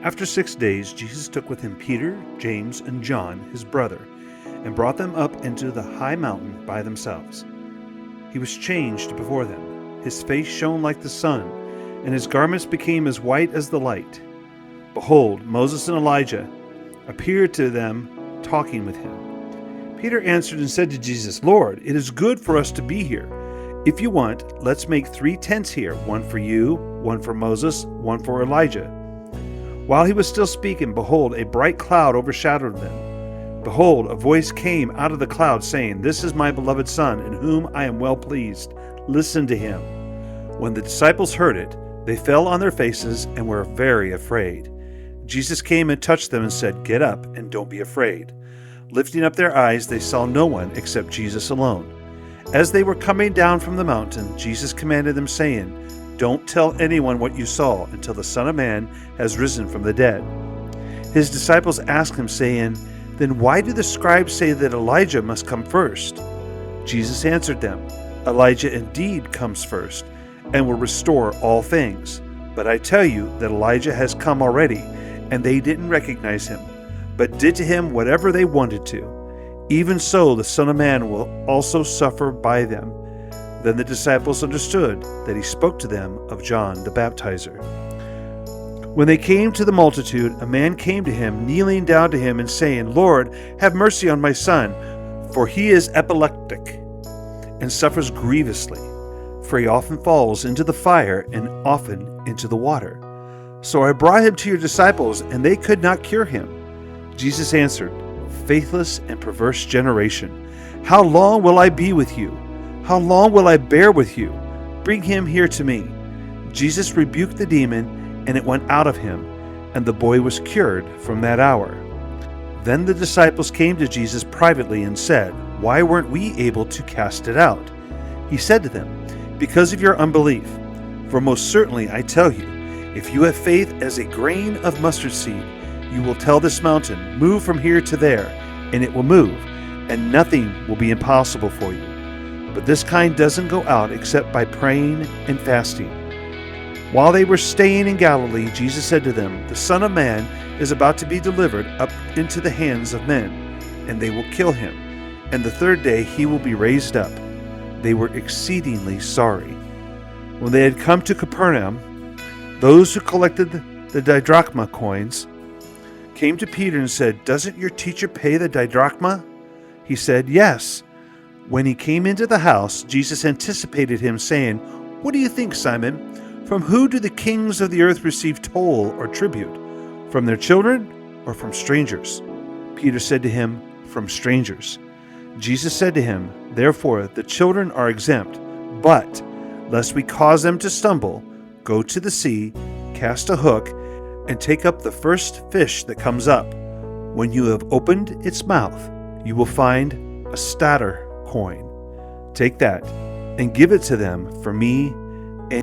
After 6 days, Jesus took with him Peter, James, and John, his brother, and brought them up into the high mountain by themselves. He was changed before them. His face shone like the sun, and his garments became as white as the light. Behold, Moses and Elijah appeared to them, talking with him. Peter answered and said to Jesus, "Lord, it is good for us to be here. If you want, let's make 3 tents here, one for you, one for Moses, one for Elijah." While he was still speaking, behold, a bright cloud overshadowed them. Behold, a voice came out of the cloud, saying, "This is my beloved Son, in whom I am well pleased. Listen to him." When the disciples heard it, they fell on their faces and were very afraid. Jesus came and touched them and said, "Get up and don't be afraid." Lifting up their eyes, they saw no one except Jesus alone. As they were coming down from the mountain, Jesus commanded them, saying, "Don't tell anyone what you saw until the Son of Man has risen from the dead." His disciples asked him, saying, "Then why do the scribes say that Elijah must come first?" Jesus answered them, "Elijah indeed comes first, and will restore all things. But I tell you that Elijah has come already, and they didn't recognize him, but did to him whatever they wanted to. Even so the Son of Man will also suffer by them." Then the disciples understood that he spoke to them of John the Baptizer. When they came to the multitude, a man came to him, kneeling down to him and saying, "Lord, have mercy on my son, for he is epileptic and suffers grievously. For he often falls into the fire and often into the water. So I brought him to your disciples, and they could not cure him." Jesus answered, "Faithless and perverse generation, how long will I be with you? How long will I bear with you? Bring him here to me." Jesus rebuked the demon, and it went out of him, and the boy was cured from that hour. Then the disciples came to Jesus privately and said, "Why weren't we able to cast it out?" He said to them, "Because of your unbelief. For most certainly I tell you, if you have faith as a grain of mustard seed, you will tell this mountain, 'Move from here to there,' and it will move, and nothing will be impossible for you. But this kind doesn't go out except by praying and fasting." While they were staying in Galilee, Jesus said to them, "The Son of Man is about to be delivered up into the hands of men, and they will kill him, and the 3rd day he will be raised up." They were exceedingly sorry. When they had come to Capernaum, those who collected the didrachma coins came to Peter and said, "Doesn't your teacher pay the didrachma?" He said, "Yes." When he came into the house, Jesus anticipated him, saying, "What do you think, Simon? From who do the kings of the earth receive toll or tribute? From their children or from strangers?" Peter said to him, "From strangers." Jesus said to him, "Therefore the children are exempt, but lest we cause them to stumble, go to the sea, cast a hook, and take up the first fish that comes up. When you have opened its mouth, you will find a stater coin. Take that and give it to them for me and